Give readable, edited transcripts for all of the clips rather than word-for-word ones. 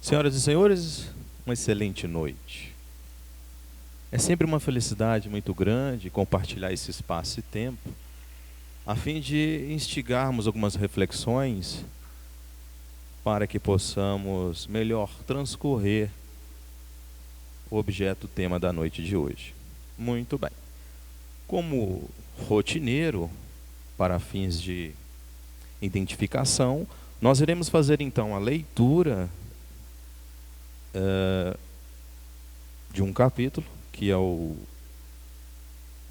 Senhoras e senhores, uma excelente noite. É sempre uma felicidade muito grande compartilhar esse espaço e tempo, a fim de instigarmos algumas reflexões para que possamos melhor transcorrer o objeto tema da noite de hoje. Muito bem. Como rotineiro, para fins de identificação, nós iremos fazer então a leitura de um capítulo, que é o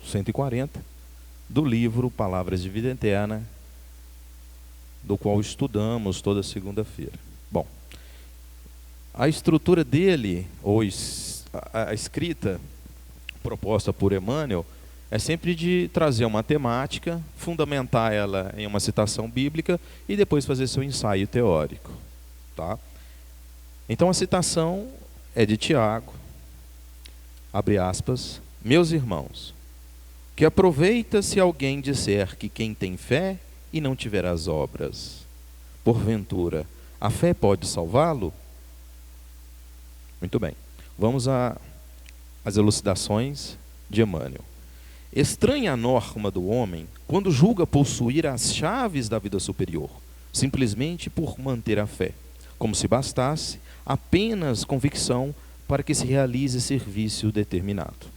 140, do livro Palavras de Vida Eterna, do qual estudamos toda segunda-feira. Bom, a estrutura dele, ou a escrita proposta por Emmanuel, é sempre de trazer uma temática, fundamentar ela em uma citação bíblica e depois fazer seu ensaio teórico. Tá? Então a citação é de Tiago, abre aspas, meus irmãos, que aproveita se alguém disser que quem tem fé e não tiver as obras, porventura, a fé pode salvá-lo? Muito bem, vamos às elucidações de Emmanuel. Estranha a norma do homem quando julga possuir as chaves da vida superior, simplesmente por manter a fé, como se bastasse apenas convicção para que se realize serviço determinado.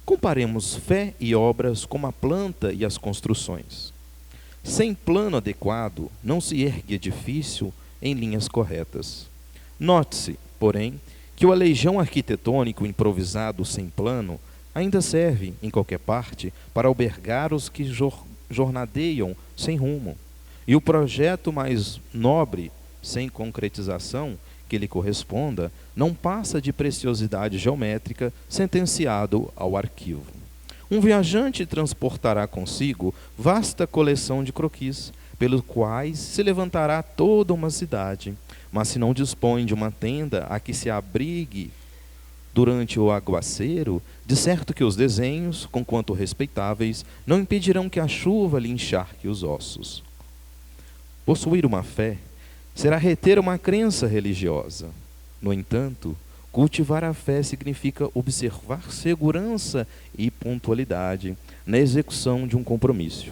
Comparemos fé e obras como a planta e as construções. Sem plano adequado, não se ergue edifício em linhas corretas. Note-se, porém, que o aleijão arquitetônico improvisado sem plano ainda serve, em qualquer parte, para albergar os que jornadeiam sem rumo. E o projeto mais nobre, sem concretização que lhe corresponda, não passa de preciosidade geométrica sentenciado ao arquivo. Um viajante transportará consigo vasta coleção de croquis, pelos quais se levantará toda uma cidade, mas se não dispõe de uma tenda a que se abrigue durante o aguaceiro, de certo que os desenhos, conquanto respeitáveis, não impedirão que a chuva lhe encharque os ossos. Possuir uma fé será reter uma crença religiosa. No entanto, cultivar a fé significa observar segurança e pontualidade na execução de um compromisso.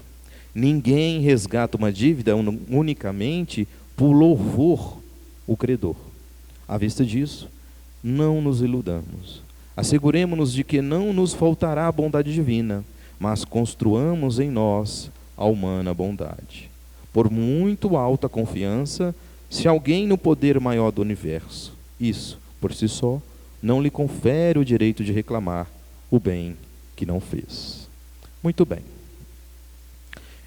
Ninguém resgata uma dívida unicamente por louvor o credor. À vista disso, não nos iludamos. Asseguremo-nos de que não nos faltará a bondade divina, mas construamos em nós a humana bondade. Por muito alta confiança, se alguém no poder maior do universo, isso, por si só, não lhe confere o direito de reclamar o bem que não fez. Muito bem.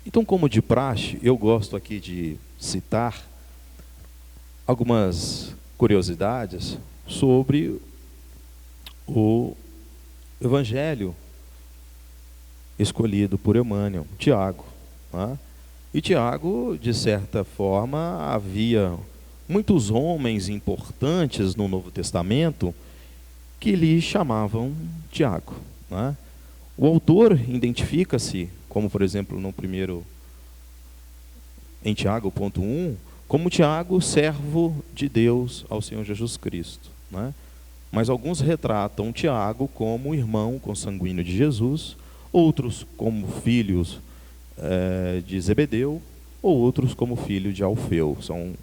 Então, como de praxe, eu gosto aqui de citar algumas curiosidades sobre o evangelho escolhido por Emmanuel, Tiago. Tá? E Tiago, de certa forma, havia muitos homens importantes no Novo Testamento que lhe chamavam Tiago. Tá? O autor identifica-se, como por exemplo em Tiago, ponto 1, como Tiago, servo de Deus ao Senhor Jesus Cristo. Né? Mas alguns retratam Tiago como irmão consanguíneo de Jesus, outros como filhos de Zebedeu, ou outros como filho de Alfeu. São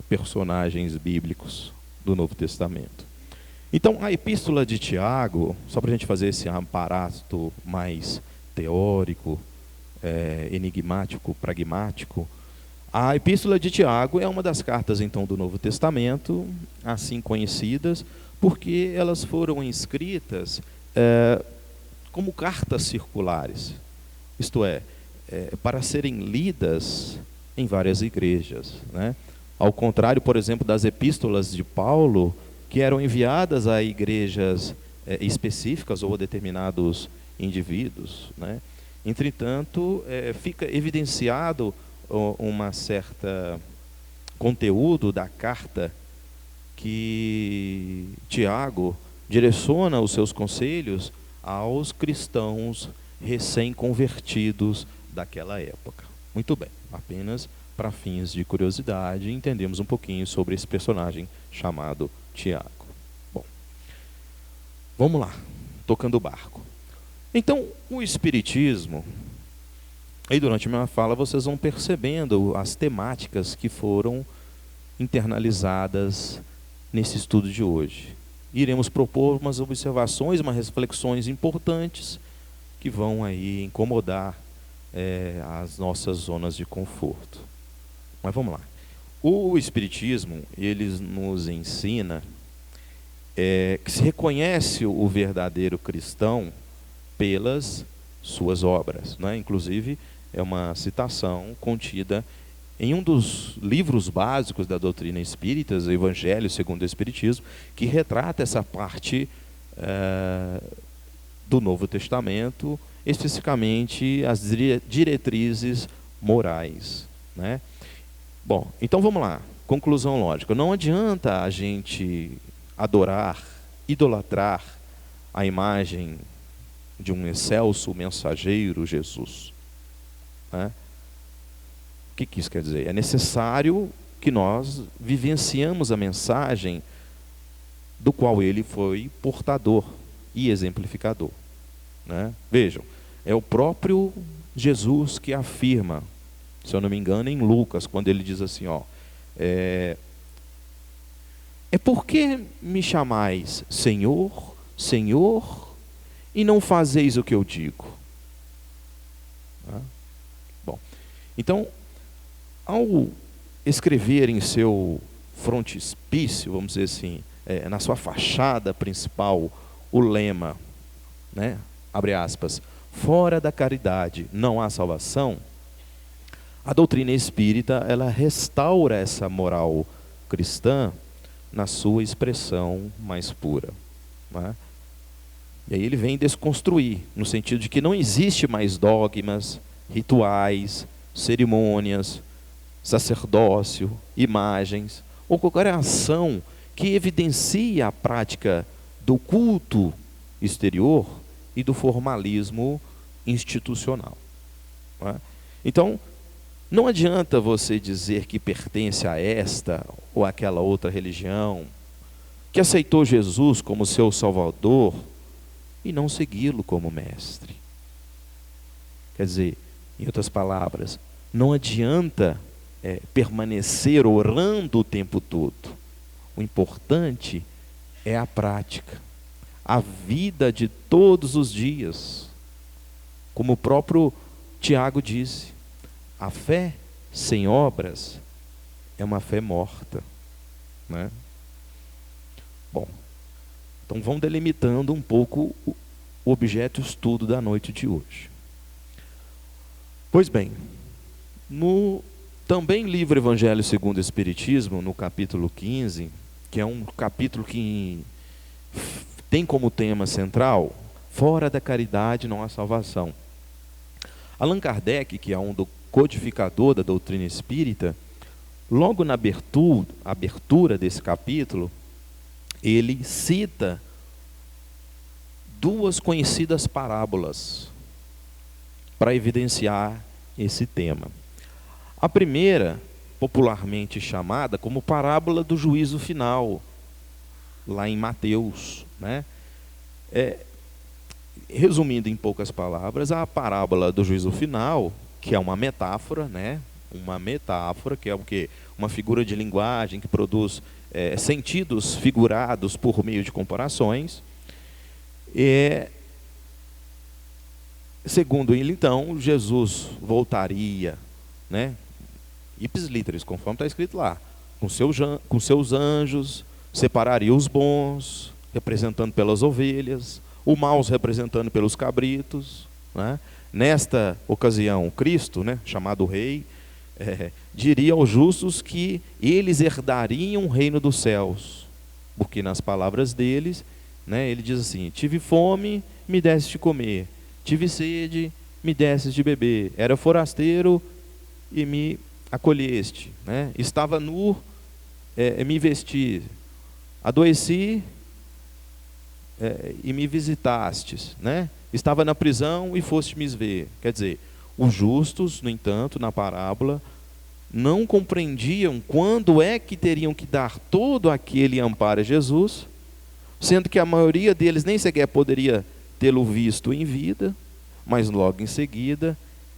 personagens bíblicos do Novo Testamento. Então, a epístola de Tiago, só para a gente fazer esse aparato mais teórico, enigmático, pragmático, a epístola de Tiago é uma das cartas, então, do Novo Testamento, assim conhecidas, porque elas foram escritas como cartas circulares, isto é, para serem lidas em várias igrejas. Né? Ao contrário, por exemplo, das epístolas de Paulo, que eram enviadas a igrejas específicas ou a determinados indivíduos. Né? Entretanto, fica evidenciado uma certa conteúdo da carta que Tiago direciona os seus conselhos aos cristãos recém-convertidos daquela época. Muito bem, apenas para fins de curiosidade, entendemos um pouquinho sobre esse personagem chamado Tiago. Bom, vamos lá, tocando o barco. Então, o Espiritismo, aí durante a minha fala vocês vão percebendo as temáticas que foram internalizadas nesse estudo de hoje. Iremos propor umas observações, umas reflexões importantes que vão aí incomodar as nossas zonas de conforto. Mas vamos lá. O Espiritismo, ele nos ensina que se reconhece o verdadeiro cristão pelas suas obras, né? Inclusive, é uma citação contida em um dos livros básicos da doutrina espírita, o Evangelho segundo o Espiritismo, que retrata essa parte do Novo Testamento, especificamente as diretrizes morais, né? Bom, então vamos lá. Conclusão lógica. Não adianta a gente adorar, idolatrar a imagem de um excelso mensageiro, Jesus, né? O que isso quer dizer? É necessário que nós vivenciamos a mensagem do qual ele foi portador e exemplificador, né? Vejam, é o próprio Jesus que afirma, se eu não me engano, em Lucas, quando ele diz assim, é porque me chamais Senhor, Senhor, e não fazeis o que eu digo. Bom, então, ao escrever em seu frontispício, vamos dizer assim, na sua fachada principal, o lema, né, abre aspas, fora da caridade não há salvação, a doutrina espírita, ela restaura essa moral cristã na sua expressão mais pura, né? E aí ele vem desconstruir, no sentido de que não existe mais dogmas, rituais, cerimônias, sacerdócio, imagens, ou qualquer ação que evidencie a prática do culto exterior e do formalismo institucional, né? Então, não adianta você dizer que pertence a esta ou aquela outra religião, que aceitou Jesus como seu Salvador e não segui-lo como mestre. Quer dizer, em outras palavras, não adianta permanecer orando o tempo todo. O importante é a prática, a vida de todos os dias. Como o próprio Tiago disse, a fé sem obras é uma fé morta, né? Bom, então vamos delimitando um pouco o objeto de estudo da noite de hoje. Pois bem, no também livro Evangelho segundo o Espiritismo, no capítulo 15, que é um capítulo que tem como tema central, fora da caridade não há salvação. Allan Kardec, que é um codificador da doutrina espírita, logo na abertura desse capítulo, ele cita duas conhecidas parábolas para evidenciar esse tema. A primeira, popularmente chamada como parábola do juízo final, lá em Mateus, né? Resumindo em poucas palavras, a parábola do juízo final, que é uma metáfora, né? Uma metáfora, que é o quê? Uma figura de linguagem que produz sentidos figurados por meio de comparações. Segundo ele, então, Jesus voltaria, né? Ipsis literis, conforme está escrito lá, com seus anjos, separaria os bons, representando pelas ovelhas, os maus representando pelos cabritos, né? Nesta ocasião, Cristo, né, chamado Rei, diria aos justos que eles herdariam o reino dos céus, porque nas palavras deles, né, ele diz assim: tive fome, me deste de comer, tive sede, me destes de beber, era forasteiro e me acolheste, né? Estava nu, me vesti, adoeci e me visitastes, né? Estava na prisão e foste me ver. Quer dizer, os justos, no entanto, na parábola, não compreendiam quando é que teriam que dar todo aquele amparo a Jesus, sendo que a maioria deles nem sequer poderia tê-lo visto em vida, mas logo em seguida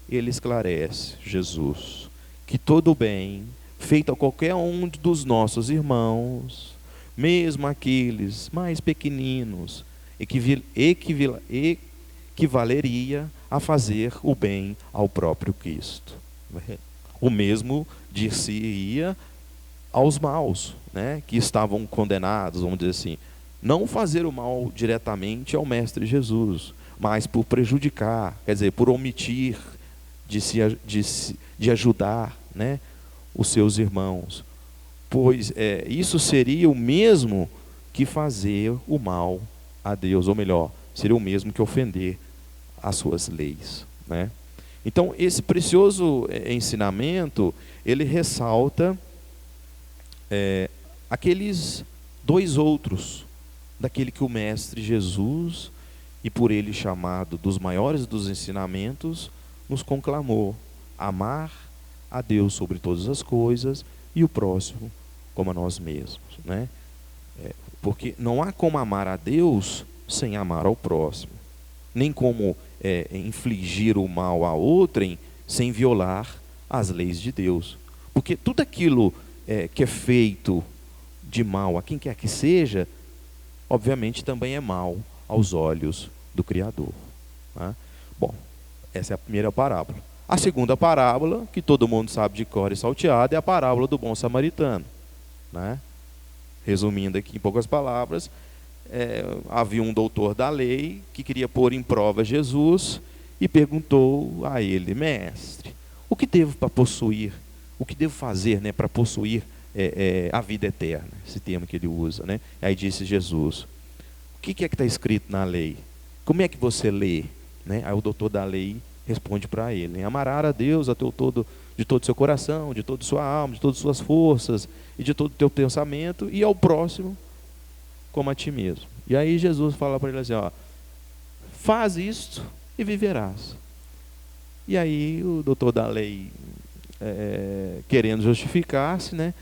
ele esclarece, Jesus, que todo bem feito a qualquer um dos nossos irmãos, mesmo aqueles mais pequeninos, equivaleria a fazer o bem ao próprio Cristo. O mesmo dir-se-ia aos maus, né, que estavam condenados, vamos dizer assim, não fazer o mal diretamente ao Mestre Jesus, mas por prejudicar, quer dizer, por omitir de ajudar, né, os seus irmãos. Pois isso seria o mesmo que fazer o mal a Deus, ou melhor, seria o mesmo que ofender as suas leis, né? Então, esse precioso ensinamento, ele ressalta aqueles dois outros, daquele que o Mestre Jesus, e por ele chamado dos maiores dos ensinamentos, nos conclamou: amar a Deus sobre todas as coisas e o próximo como a nós mesmos, né? Porque não há como amar a Deus sem amar ao próximo, nem como infligir o mal a outrem sem violar as leis de Deus. Porque tudo aquilo que é feito de mal a quem quer que seja, obviamente também é mal aos olhos do Criador, né? Bom, essa é a primeira parábola. A segunda parábola, que todo mundo sabe de cor e salteado, é a parábola do bom samaritano, né? Resumindo aqui em poucas palavras, havia um doutor da lei que queria pôr em prova Jesus e perguntou a ele: mestre, o que devo para possuir, o que devo fazer, né, para possuir a vida eterna? Esse termo que ele usa, né? Aí disse Jesus: o que é que está escrito na lei? Como é que você lê, né? Aí o doutor da lei responde para ele: amarás a Deus de todo o seu coração, de toda a sua alma, de todas as suas forças e de todo o teu pensamento, e ao próximo como a ti mesmo. E aí Jesus fala para ele assim: faz isto e viverás. E aí o doutor da lei, querendo justificar-se, né,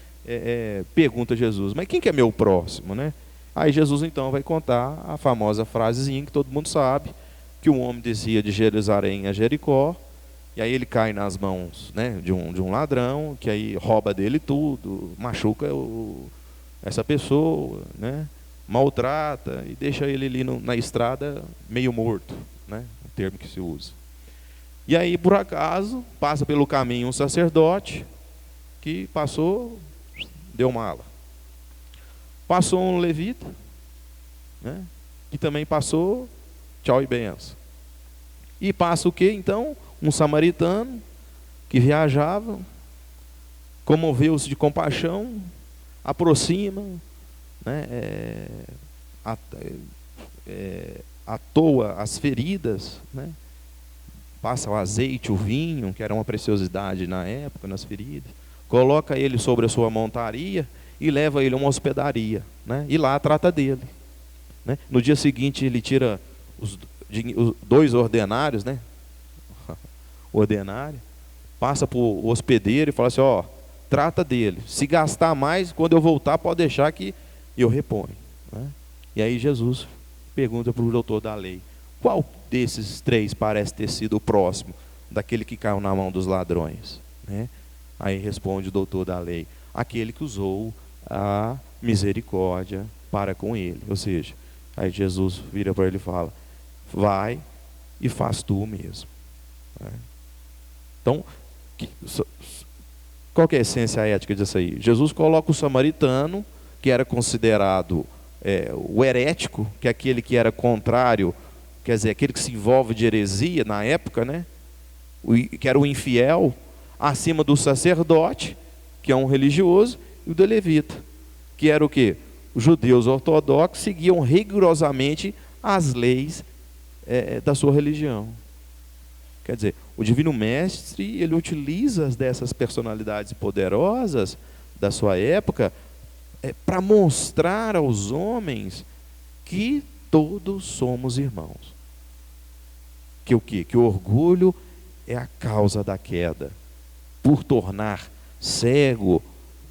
pergunta a Jesus: mas quem que é meu próximo, né? Aí Jesus então vai contar a famosa frasezinha que todo mundo sabe, que um homem descia de Jerusalém a Jericó, e aí ele cai nas mãos, né, de um ladrão, que aí rouba dele tudo, machuca essa pessoa, né, maltrata e deixa ele ali na estrada meio morto, né, o termo que se usa. E aí, por acaso, passa pelo caminho um sacerdote que passou, deu mala. Passou um levita, né, que também passou, tchau e benção. E passa o quê, então? Um samaritano que viajava, comoveu-se de compaixão, aproxima, né, atoa as feridas, né, passa o azeite, o vinho, que era uma preciosidade na época, nas feridas, coloca ele sobre a sua montaria e leva ele a uma hospedaria, né, e lá trata dele, né. No dia seguinte ele tira os 2 ordenários, né, ordenário, passa para o hospedeiro e fala assim: trata dele, se gastar mais, quando eu voltar pode deixar que eu reponho, né? E aí Jesus pergunta para o doutor da lei: qual desses 3 parece ter sido o próximo daquele que caiu na mão dos ladrões, né? Aí responde o doutor da lei: aquele que usou a misericórdia para com ele. Ou seja, aí Jesus vira para ele e fala: vai e faz tu mesmo, né? Então, qual que é a essência ética disso aí? Jesus coloca o samaritano, que era considerado o herético, que é aquele que era contrário, quer dizer, aquele que se envolve de heresia na época, né, que era o infiel, acima do sacerdote, que é um religioso, e o do levita, que era o quê? Os judeus ortodoxos seguiam rigorosamente as leis da sua religião. Quer dizer, o Divino Mestre, ele utiliza dessas personalidades poderosas da sua época para mostrar aos homens que todos somos irmãos. Que o quê? Que o orgulho é a causa da queda, por tornar cego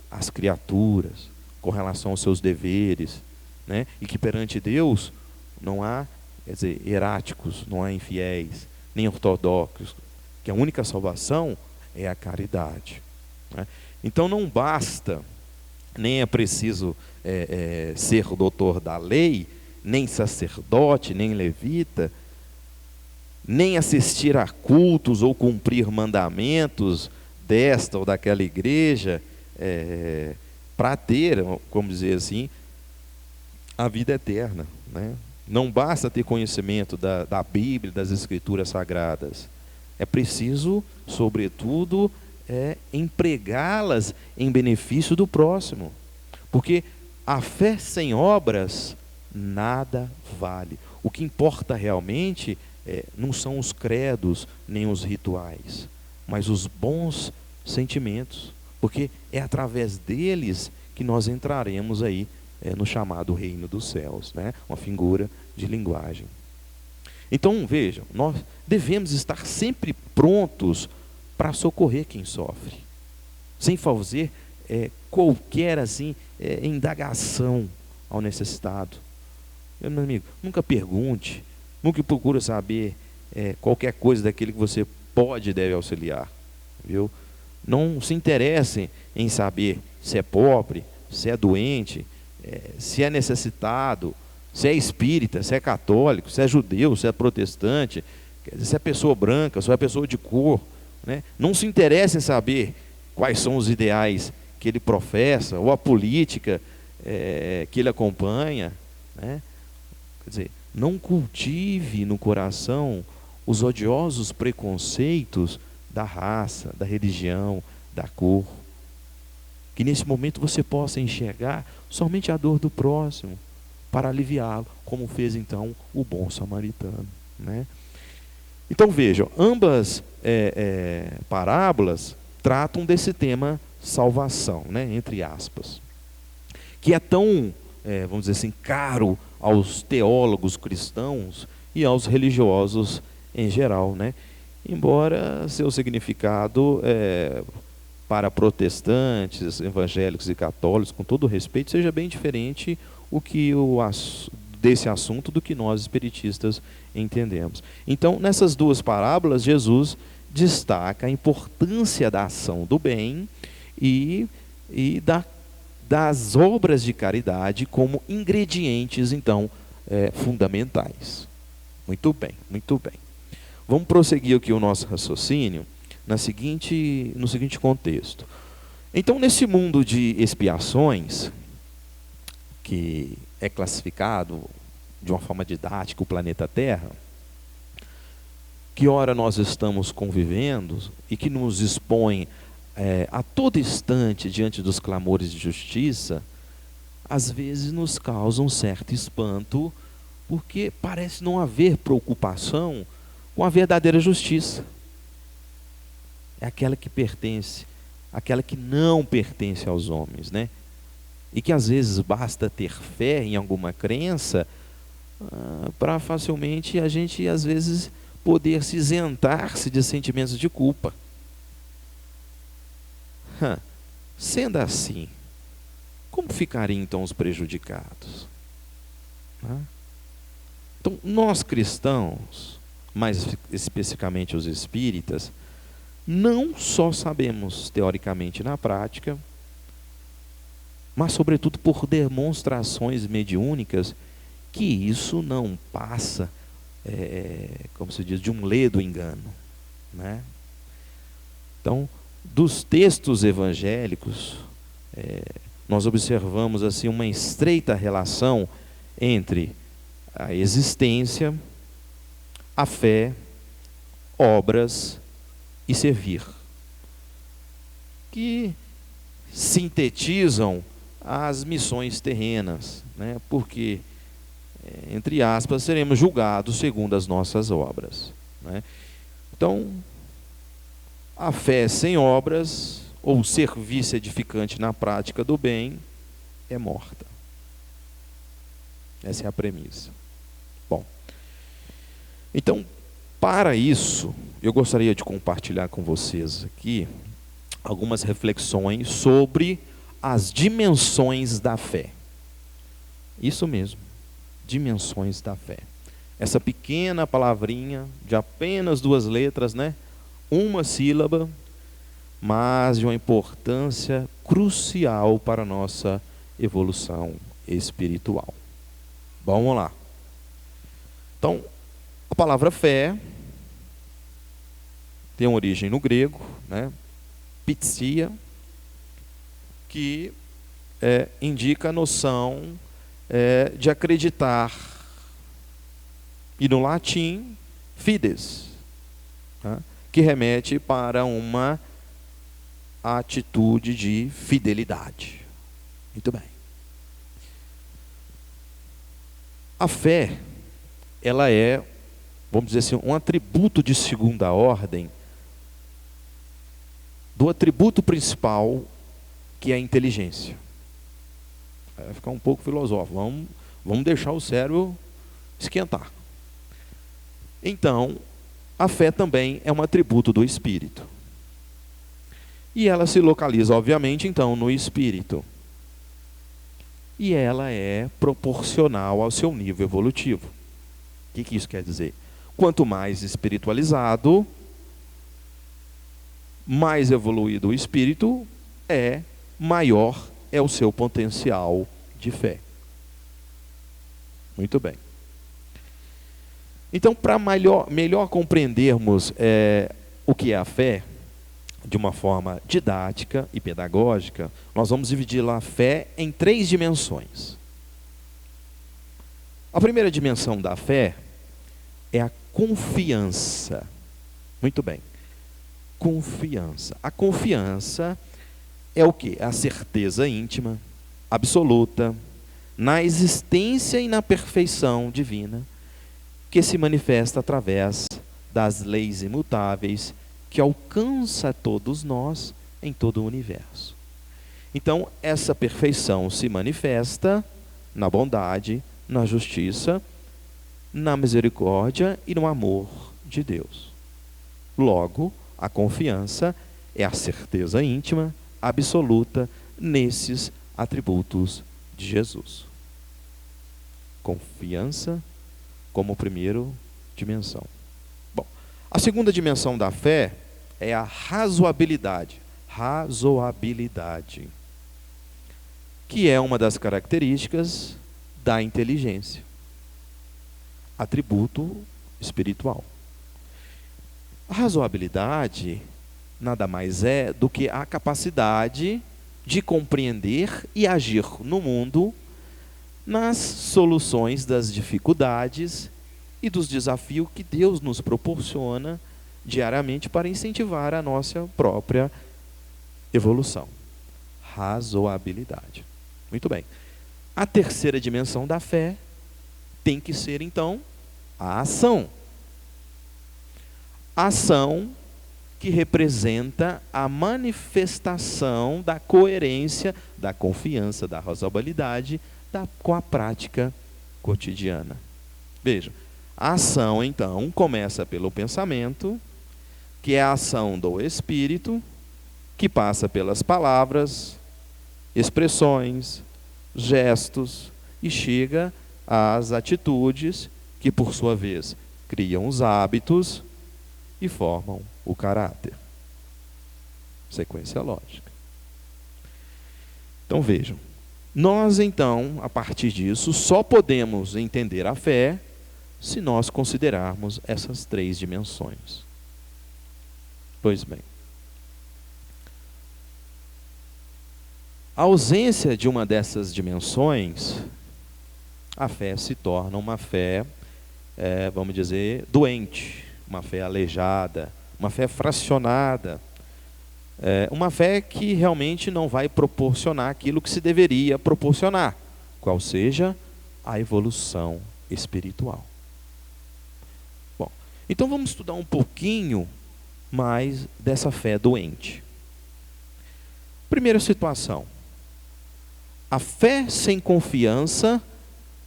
às criaturas, com relação aos seus deveres, né? E que perante Deus não há, quer dizer, heráticos, não há infiéis, nem ortodoxos, que a única salvação é a caridade, né? Então não basta, nem é preciso ser doutor da lei, nem sacerdote, nem levita, nem assistir a cultos ou cumprir mandamentos desta ou daquela igreja, para ter, como dizer assim, a vida eterna, né? Não basta ter conhecimento da Bíblia, das Escrituras Sagradas. É preciso, sobretudo, empregá-las em benefício do próximo. Porque a fé sem obras nada vale. O que importa realmente não são os credos, nem os rituais, mas os bons sentimentos. Porque é através deles que nós entraremos aí no chamado reino dos céus, né? Uma figura de linguagem. Então, vejam, nós devemos estar sempre prontos para socorrer quem sofre, sem fazer qualquer assim, indagação ao necessitado. Meu amigo, nunca pergunte, nunca procure saber qualquer coisa daquele que você pode e deve auxiliar, viu? Não se interessem em saber se é pobre, se é doente, se é necessitado, se é espírita, se é católico, se é judeu, se é protestante, se é pessoa branca, se é pessoa de cor, né? Não se interessa em saber quais são os ideais que ele professa, ou a política que ele acompanha, né? Quer dizer, não cultive no coração os odiosos preconceitos da raça, da religião, da cor. Que nesse momento você possa enxergar somente a dor do próximo, para aliviá-lo, como fez então o bom samaritano, né? Então vejam, ambas parábolas tratam desse tema salvação, né, entre aspas, que é tão, vamos dizer assim, caro aos teólogos cristãos e aos religiosos em geral, né? Embora seu significado para protestantes, evangélicos e católicos, com todo respeito, seja bem diferente desse assunto do que nós espiritistas entendemos. Então, nessas duas parábolas, Jesus destaca a importância da ação do bem e das obras de caridade como ingredientes, então, fundamentais. Muito bem, muito bem. Vamos prosseguir aqui o nosso raciocínio no seguinte contexto. Então, nesse mundo de expiações, que é classificado de uma forma didática o planeta Terra, que ora nós estamos convivendo e que nos expõe a todo instante diante dos clamores de justiça, às vezes nos causa um certo espanto, porque parece não haver preocupação com a verdadeira justiça. É aquela que pertence, aquela que não pertence aos homens, né? E que às vezes basta ter fé em alguma crença para facilmente a gente, às vezes, poder se isentar-se de sentimentos de culpa. Sendo assim, como ficariam então os prejudicados? Então, nós cristãos, mais especificamente os espíritas, não só sabemos teoricamente na prática, mas sobretudo por demonstrações mediúnicas, que isso não passa, como se diz, de um ledo engano, né? Então, dos textos evangélicos, nós observamos assim uma estreita relação entre a existência, a fé, obras e servir, que sintetizam as missões terrenas, né? Porque, entre aspas, seremos julgados segundo as nossas obras, né? Então, a fé sem obras, ou serviço edificante na prática do bem, é morta. Essa é a premissa. Bom, então, para isso, eu gostaria de compartilhar com vocês aqui algumas reflexões sobre as dimensões da fé. Isso mesmo, dimensões da fé. Essa pequena palavrinha de apenas 2 letras, né? Uma sílaba, mas de uma importância crucial para a nossa evolução espiritual. Vamos lá. Então, a palavra fé tem origem no grego, né? Pisia, que indica a noção de acreditar, e no latim, fides, né? Que remete para uma atitude de fidelidade. Muito bem. A fé, ela é, vamos dizer assim, um atributo de segunda ordem do atributo principal, que é a inteligência. Vai ficar um pouco filosófico, vamos deixar o cérebro esquentar. Então, a fé também é um atributo do espírito. E ela se localiza, obviamente, então, no espírito. E ela é proporcional ao seu nível evolutivo. O que isso quer dizer? Quanto mais espiritualizado, mais evoluído o espírito maior é o seu potencial de fé. Muito bem. Então, para melhor compreendermos o que é a fé, de uma forma didática e pedagógica, nós vamos dividir a fé em 3 dimensões. A primeira dimensão da fé é a confiança. Muito bem. Confiança. A confiança é o quê? A certeza íntima, absoluta, na existência e na perfeição divina, que se manifesta através das leis imutáveis, que alcança todos nós em todo o universo. Então, essa perfeição se manifesta na bondade, na justiça, na misericórdia e no amor de Deus. Logo, a confiança é a certeza íntima, absoluta, nesses atributos de Jesus. Confiança como primeira dimensão. Bom, a segunda dimensão da fé é a razoabilidade. Razoabilidade, que é uma das características da inteligência. Atributo espiritual. A razoabilidade nada mais é do que a capacidade de compreender e agir no mundo nas soluções das dificuldades e dos desafios que Deus nos proporciona diariamente para incentivar a nossa própria evolução. Razoabilidade. Muito bem. A terceira dimensão da fé tem que ser, então, a ação. A ação que representa a manifestação da coerência, da confiança, da razoabilidade com a prática cotidiana. Veja, a ação, então, começa pelo pensamento, que é a ação do espírito, que passa pelas palavras, expressões, gestos e chega às atitudes, que por sua vez criam os hábitos e formam o caráter. Sequência lógica. Então vejam, nós então, a partir disso, só podemos entender a fé se nós considerarmos essas 3 dimensões. Pois bem, a ausência de uma dessas dimensões, a fé se torna uma fé, vamos dizer, doente, uma fé aleijada, uma fé fracionada, uma fé que realmente não vai proporcionar aquilo que se deveria proporcionar, qual seja a evolução espiritual. Bom, então vamos estudar um pouquinho mais dessa fé doente. Primeira situação: a fé sem confiança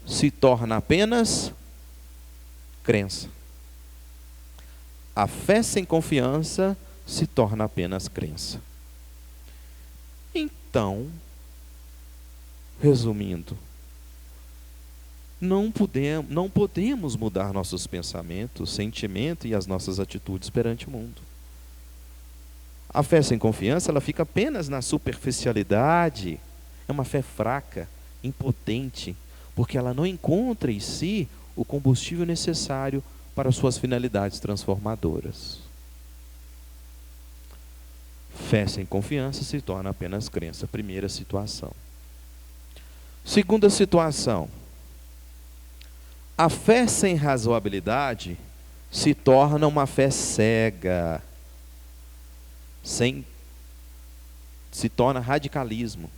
se torna apenas crença. A fé sem confiança se torna apenas crença. Então, resumindo, não podemos mudar nossos pensamentos, sentimentos e as nossas atitudes perante o mundo. A fé sem confiança, ela fica apenas na superficialidade. É uma fé fraca, impotente, porque ela não encontra em si o combustível necessário para suas finalidades transformadoras. Fé sem confiança se torna apenas crença. Primeira situação. Segunda situação. A fé sem razoabilidade se torna uma fé cega. Se torna radicalismo.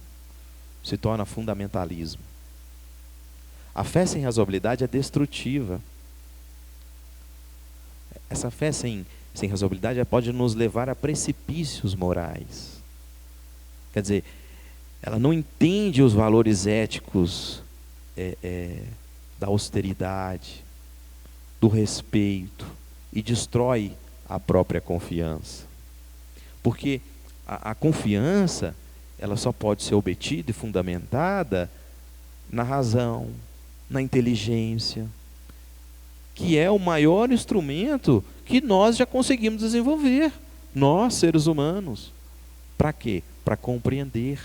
Se torna fundamentalismo. A fé sem razoabilidade é destrutiva. Essa fé sem razoabilidade pode nos levar a precipícios morais. Quer dizer, ela não entende os valores éticos da austeridade, do respeito, e destrói a própria confiança. Porque a confiança, ela só pode ser obtida e fundamentada na razão, na inteligência, que é o maior instrumento que nós já conseguimos desenvolver, nós, seres humanos. Para quê? Para compreender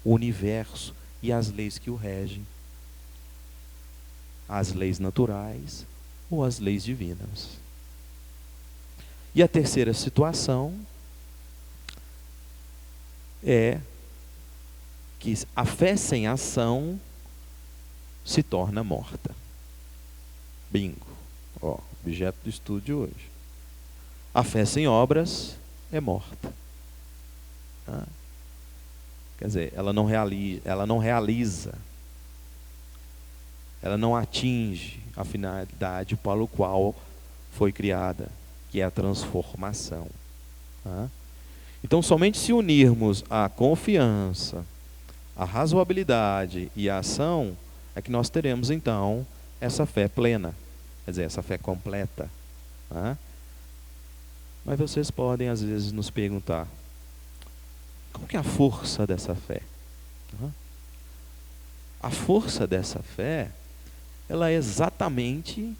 o universo e as leis que o regem. As leis naturais ou as leis divinas. E a terceira situação é que a fé sem ação se torna morta. Bingo. Objeto do estudo de hoje. A fé sem obras é morta. Quer dizer, ela não realiza, ela não atinge a finalidade para o qual foi criada, que é a transformação. Então, somente se unirmos a confiança, a razoabilidade e a ação, é que nós teremos então essa fé plena, quer dizer, essa fé completa. Mas vocês podem às vezes nos perguntar, qual que é a força dessa fé? A força dessa fé, ela é exatamente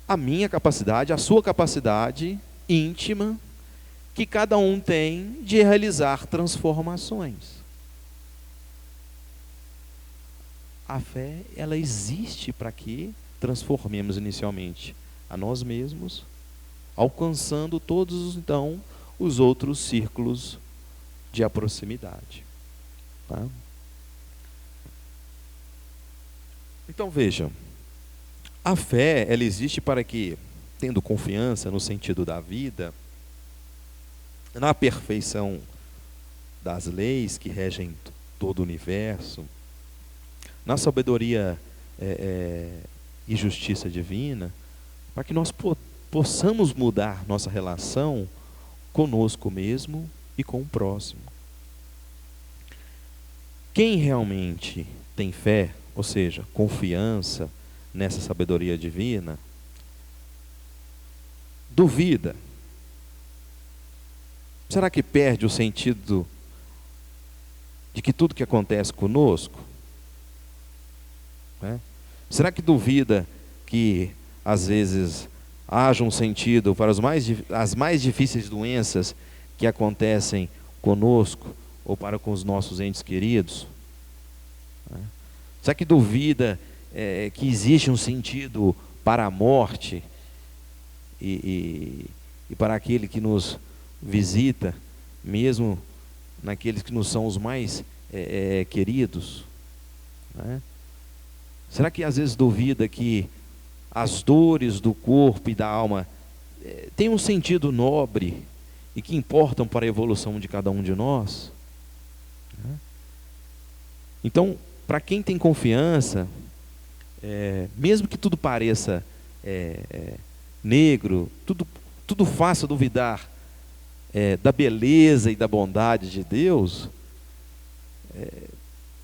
a minha capacidade, a sua capacidade íntima, que cada um tem de realizar transformações. A fé, ela existe para que transformemos inicialmente a nós mesmos, alcançando todos, então, os outros círculos de proximidade. Então, vejam, a fé, ela existe para que, tendo confiança no sentido da vida, na perfeição das leis que regem todo o universo, na sabedoria e justiça divina, para que nós possamos mudar nossa relação conosco mesmo e com o próximo. Quem realmente tem fé, ou seja, confiança nessa sabedoria divina, duvida. Será que perde o sentido de que tudo que acontece conosco? Será que duvida que às vezes haja um sentido para as mais difíceis doenças que acontecem conosco ou para com os nossos entes queridos? Será que duvida que existe um sentido para a morte e para aquele que nos visita, mesmo naqueles que nos são os mais queridos? Será que às vezes duvida que as dores do corpo e da alma têm um sentido nobre e que importam para a evolução de cada um de nós? Então, para quem tem confiança, mesmo que tudo pareça negro, tudo faça duvidar da beleza e da bondade de Deus,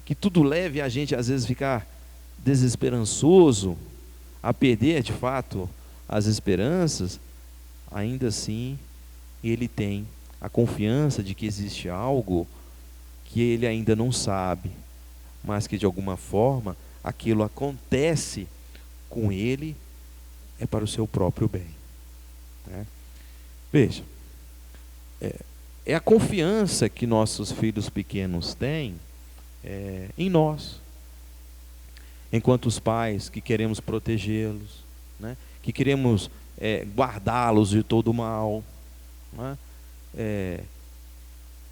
que tudo leve a gente às vezes ficar desesperançoso, a perder de fato as esperanças, ainda assim ele tem a confiança de que existe algo que ele ainda não sabe, mas que de alguma forma aquilo acontece com ele é para o seu próprio bem, né? Veja, é a confiança que nossos filhos pequenos têm em nós, enquanto os pais que queremos protegê-los, né? Que queremos guardá-los de todo o mal, né?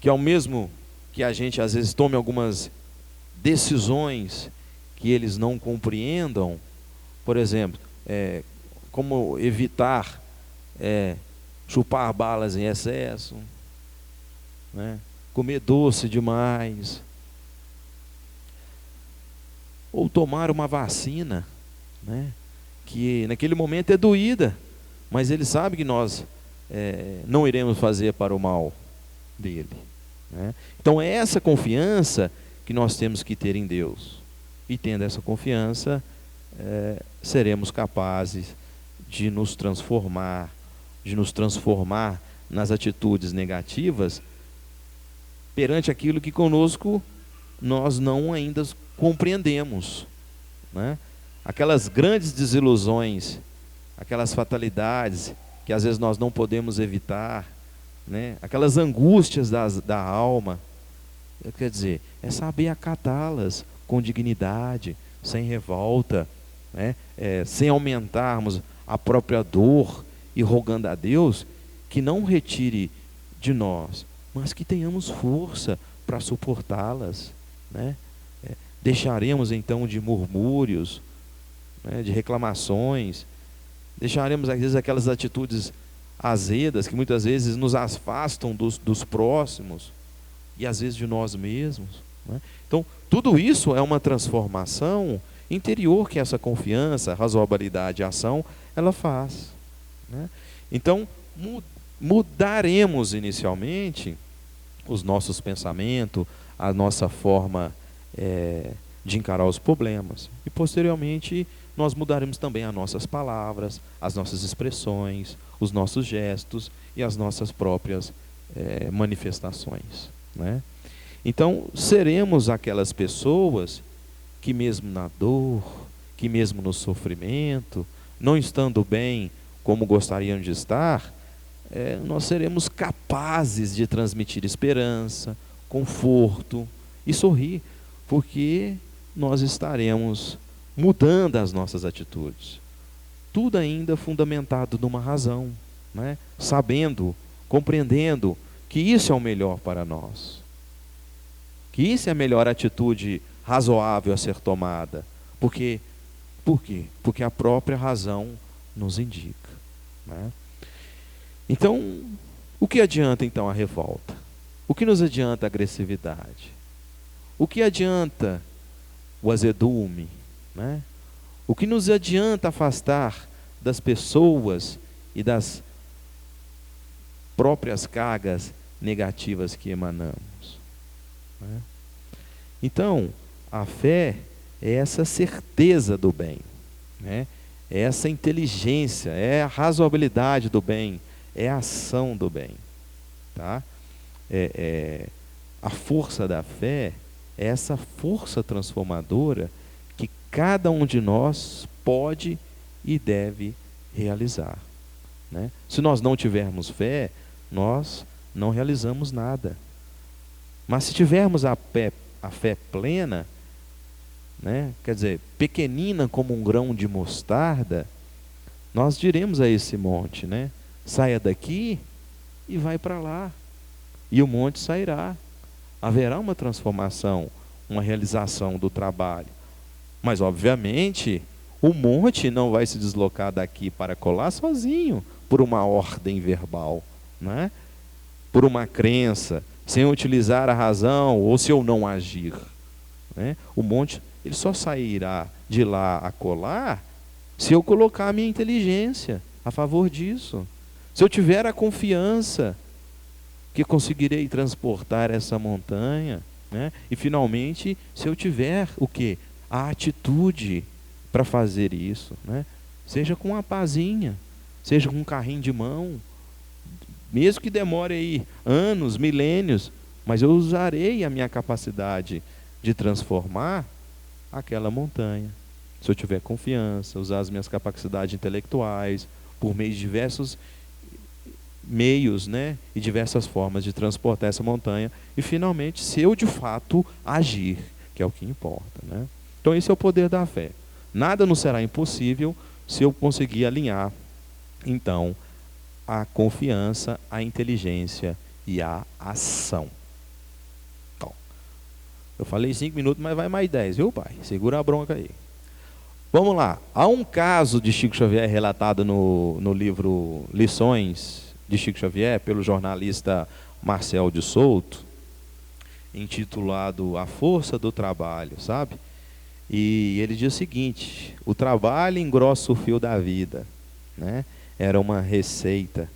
Que ao mesmo que a gente às vezes tome algumas decisões que eles não compreendam, por exemplo, como evitar chupar balas em excesso, né? Comer doce demais, ou tomar uma vacina, né? Que naquele momento é doída, mas ele sabe que nós não iremos fazer para o mal dele, né? Então é essa confiança que nós temos que ter em Deus, e tendo essa confiança, seremos capazes de nos transformar nas atitudes negativas perante aquilo que conosco nós não ainda compreendemos, né? Aquelas grandes desilusões, aquelas fatalidades que às vezes nós não podemos evitar, né? Aquelas angústias da alma, quer dizer, é saber acatá-las com dignidade, sem revolta, né? Sem aumentarmos a própria dor e rogando a Deus que não retire de nós, mas que tenhamos força para suportá-las, né? Deixaremos então de murmúrios, né, de reclamações, deixaremos às vezes aquelas atitudes azedas que muitas vezes nos afastam dos próximos e às vezes de nós mesmos, né? Então tudo isso é uma transformação interior que essa confiança, razoabilidade e ação ela faz, né? Então mudaremos inicialmente os nossos pensamentos, a nossa forma de encarar os problemas, e posteriormente nós mudaremos também as nossas palavras, as nossas expressões, os nossos gestos e as nossas próprias manifestações, né? Então seremos aquelas pessoas que mesmo na dor, que mesmo no sofrimento, não estando bem como gostariam de estar, nós seremos capazes de transmitir esperança, conforto e sorrir, porque nós estaremos mudando as nossas atitudes. Tudo ainda fundamentado numa razão, né? Sabendo, compreendendo que isso é o melhor para nós, que isso é a melhor atitude razoável a ser tomada. Por quê? Porque a própria razão nos indica, né? Então, o que adianta então a revolta? O que nos adianta a agressividade? O que adianta o azedume, né? O que nos adianta afastar das pessoas e das próprias cargas negativas que emanamos, né? Então, a fé é essa certeza do bem, né? É essa inteligência, é a razoabilidade do bem, é a ação do bem, tá? A força da fé é essa força transformadora que cada um de nós pode e deve realizar, né? Se nós não tivermos fé, nós não realizamos nada. Mas se tivermos a fé plena, né? Quer dizer, pequenina como um grão de mostarda, nós diremos a esse monte, né? Saia daqui e vai para lá, e o monte sairá. Haverá uma transformação, uma realização do trabalho. Mas obviamente o monte não vai se deslocar daqui para colar sozinho, por uma ordem verbal, né? Por uma crença, sem utilizar a razão, ou se eu não agir, né? O monte ele só sairá de lá a colar se eu colocar a minha inteligência a favor disso. Se eu tiver a confiança que conseguirei transportar essa montanha, né? E finalmente, se eu tiver o quê? A atitude para fazer isso, né? Seja com uma pazinha, seja com um carrinho de mão, mesmo que demore aí anos, milênios, mas eu usarei a minha capacidade de transformar aquela montanha. Se eu tiver confiança, usar as minhas capacidades intelectuais, por meio de diversos meios, né, e diversas formas de transportar essa montanha, e finalmente, se eu de fato agir, que é o que importa, né? Então esse é o poder da fé. Nada nos será impossível se eu conseguir alinhar, então, a confiança, a inteligência e a ação. Então, eu falei 5 minutos, mas vai mais 10, viu, pai? Segura a bronca aí. Vamos lá. Há um caso de Chico Xavier relatado no livro Lições de Chico Xavier, pelo jornalista Marcel de Souto, intitulado A Força do Trabalho, sabe? E ele diz o seguinte: o trabalho engrossa o fio da vida, né? Era uma receita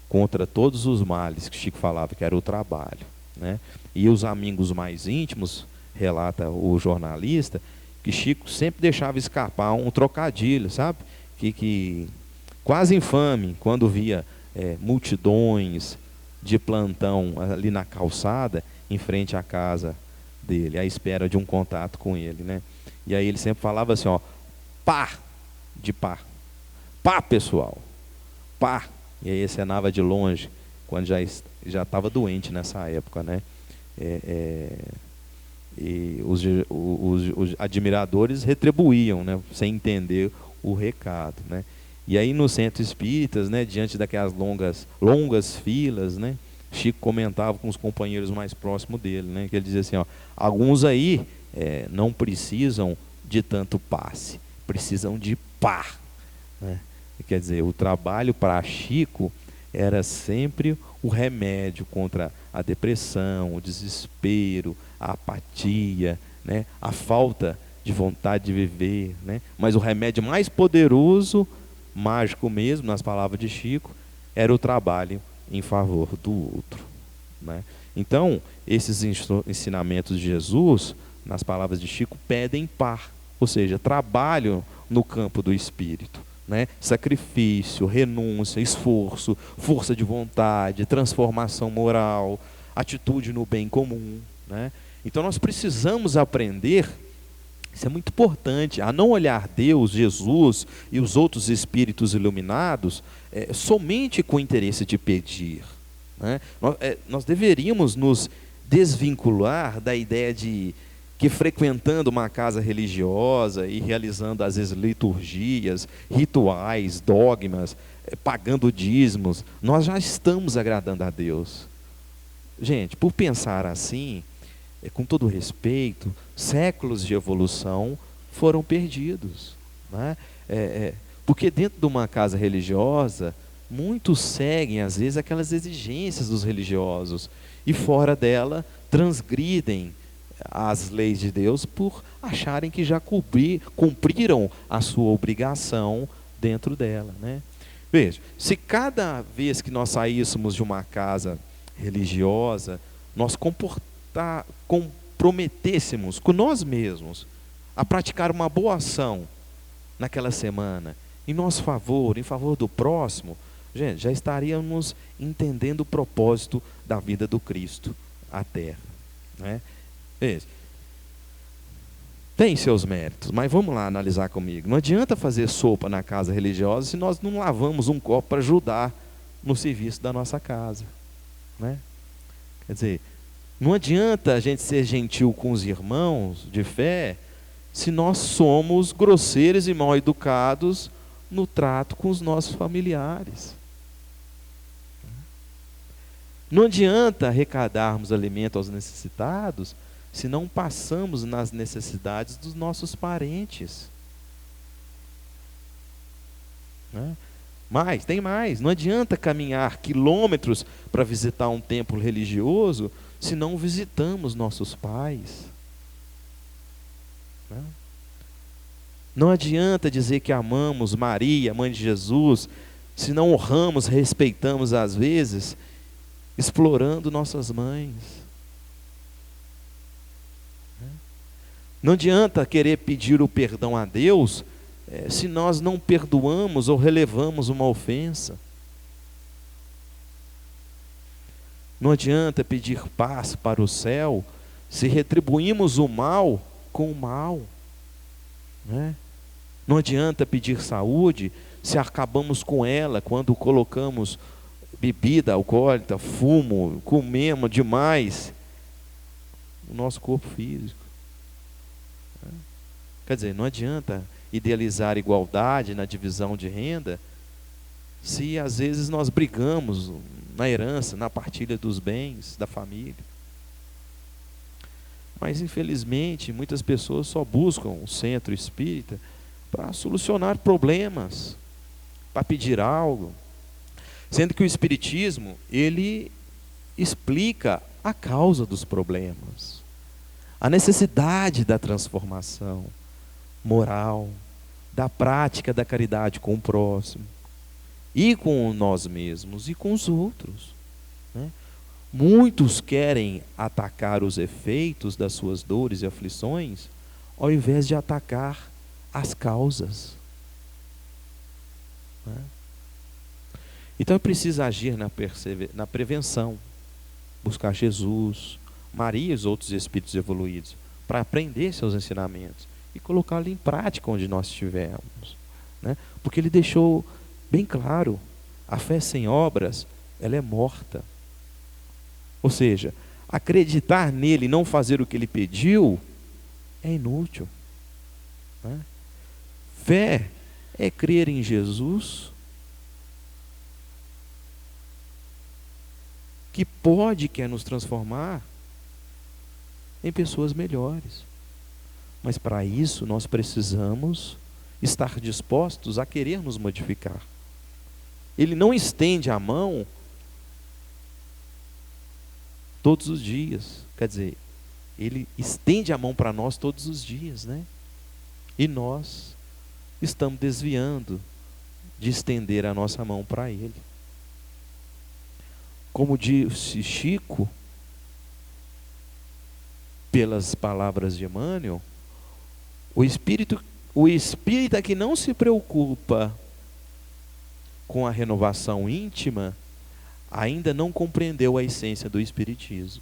contra todos os males que Chico falava, que era o trabalho, né? E os amigos mais íntimos, relata o jornalista, que Chico sempre deixava escapar um trocadilho, sabe? Que quase infame, quando via multidões de plantão ali na calçada, em frente à casa dele, à espera de um contato com ele, né? E aí ele sempre falava assim, ó, pá, de pá, pá, pessoal, pá. E aí acenava de longe, quando já estava doente nessa época, né? E os admiradores retribuíam, né, sem entender o recado, né? E aí no centro espíritas, né, diante daquelas longas filas, né, Chico comentava com os companheiros mais próximos dele, né, que ele dizia assim, ó, alguns aí não precisam de tanto passe, precisam de pá, né? Quer dizer, o trabalho para Chico era sempre o remédio contra a depressão, o desespero, a apatia, né, a falta de vontade de viver, né? Mas o remédio mais poderoso, mágico mesmo, nas palavras de Chico, era o trabalho em favor do outro, né? Então, esses ensinamentos de Jesus, nas palavras de Chico, pedem par, ou seja, trabalho no campo do espírito, né? Sacrifício, renúncia, esforço, força de vontade, transformação moral, atitude no bem comum, né? Então nós precisamos aprender, isso é muito importante, a não olhar Deus, Jesus e os outros espíritos iluminados somente com o interesse de pedir, né? Nós deveríamos nos desvincular da ideia de que frequentando uma casa religiosa e realizando às vezes liturgias, rituais, dogmas, pagando dízimos, nós já estamos agradando a Deus. Gente, por pensar assim, com todo respeito, séculos de evolução foram perdidos, né? Porque dentro de uma casa religiosa, muitos seguem às vezes aquelas exigências dos religiosos e fora dela transgridem as leis de Deus por acharem que já cumpriram a sua obrigação dentro dela, né? Veja, se cada vez que nós saíssemos de uma casa religiosa, nós comprometêssemos com nós mesmos a praticar uma boa ação naquela semana, em nosso favor, em favor do próximo, gente, já estaríamos entendendo o propósito da vida do Cristo à Terra, né? Veja, tem seus méritos, mas vamos lá analisar comigo. Não adianta fazer sopa na casa religiosa se nós não lavamos um copo para ajudar no serviço da nossa casa, né? Quer dizer, não adianta a gente ser gentil com os irmãos de fé se nós somos grosseiros e mal educados no trato com os nossos familiares. Não adianta arrecadarmos alimento aos necessitados se não passamos nas necessidades dos nossos parentes, né? Mas, tem mais, não adianta caminhar quilômetros para visitar um templo religioso se não visitamos nossos pais, né? Não adianta dizer que amamos Maria, mãe de Jesus, se não honramos, respeitamos às vezes, explorando nossas mães. Não adianta querer pedir o perdão a Deus se nós não perdoamos ou relevamos uma ofensa. Não adianta pedir paz para o céu se retribuímos o mal com o mal, né? Não adianta pedir saúde se acabamos com ela quando colocamos bebida alcoólica, fumo, comemos demais no nosso corpo físico. Quer dizer, não adianta idealizar igualdade na divisão de renda se às vezes nós brigamos na herança, na partilha dos bens da família. Mas infelizmente muitas pessoas só buscam o centro espírita para solucionar problemas, para pedir algo, sendo que o espiritismo, ele explica a causa dos problemas, a necessidade da transformação moral, da prática da caridade com o próximo, e com nós mesmos, e com os outros, né? Muitos querem atacar os efeitos das suas dores e aflições, ao invés de atacar as causas, né? Então é preciso agir na prevenção, buscar Jesus, Maria e os outros espíritos evoluídos, para aprender seus ensinamentos e colocá-los em prática onde nós estivermos, né? Porque ele deixou bem claro, a fé sem obras, ela é morta. Ou seja, acreditar nele e não fazer o que ele pediu é inútil, né? Fé é crer em Jesus, que quer nos transformar em pessoas melhores. Mas para isso nós precisamos estar dispostos a querer nos modificar. Ele não estende a mão todos os dias. Quer dizer, ele estende a mão para nós todos os dias, né? E nós estamos desviando de estender a nossa mão para ele. Como disse Chico, pelas palavras de Emmanuel, o espírita que não se preocupa com a renovação íntima, ainda não compreendeu a essência do espiritismo.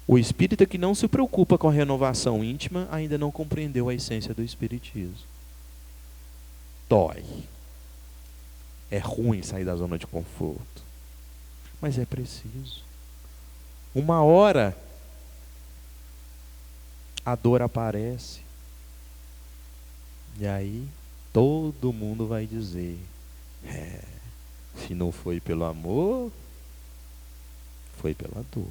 O espírita que não se preocupa com a renovação íntima, ainda não compreendeu a essência do espiritismo. Dói. É ruim sair da zona de conforto, mas é preciso. Uma hora a dor aparece, e aí todo mundo vai dizer: se não foi pelo amor, foi pela dor,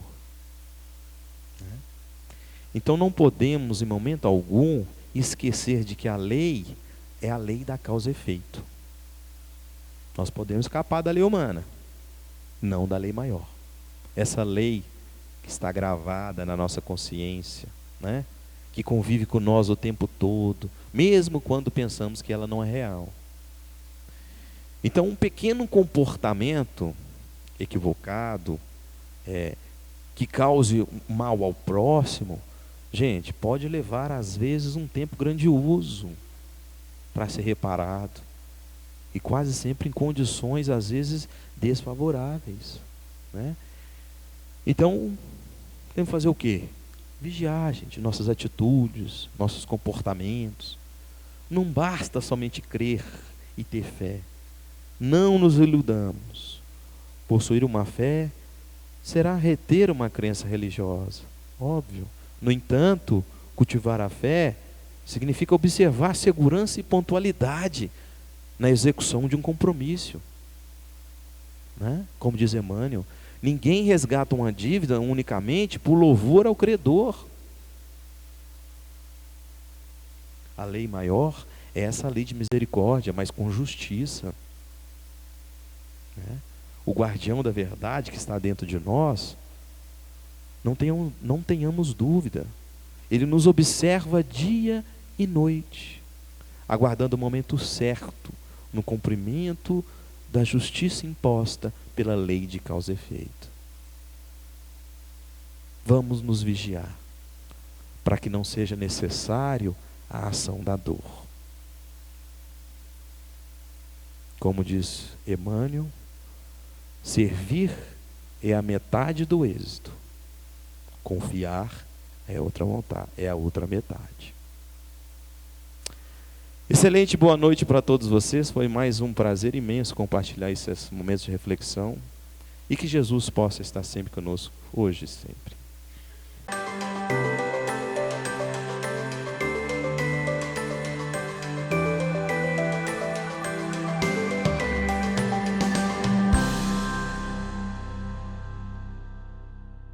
né? Então não podemos em momento algum esquecer de que a lei é a lei da causa e efeito. Nós podemos escapar da lei humana, não da lei maior. Essa lei que está gravada na nossa consciência, né? Que convive com nós o tempo todo, mesmo quando pensamos que ela não é real. Então, um pequeno comportamento equivocado, que cause mal ao próximo, gente, pode levar às vezes um tempo grandioso para ser reparado, e quase sempre em condições às vezes desfavoráveis, né? Então, temos que fazer o quê? Vigiar, gente, nossas atitudes, nossos comportamentos. Não basta somente crer e ter fé. Não nos iludamos. Possuir uma fé será reter uma crença religiosa, óbvio. No entanto, cultivar a fé significa observar segurança e pontualidade na execução de um compromisso, né? Como diz Emmanuel, ninguém resgata uma dívida unicamente por louvor ao credor. A lei maior é essa lei de misericórdia, mas com justiça, né? O guardião da verdade que está dentro de nós, não tenhamos dúvida, ele nos observa dia e noite, aguardando o momento certo, no cumprimento da justiça imposta pela lei de causa e efeito. Vamos nos vigiar, para que não seja necessário a ação da dor. Como diz Emmanuel, Servir é a metade do êxito. Confiar é a outra metade. Excelente, boa noite para todos vocês. Foi mais um prazer imenso compartilhar esses momentos de reflexão. E que Jesus possa estar sempre conosco, hoje e sempre.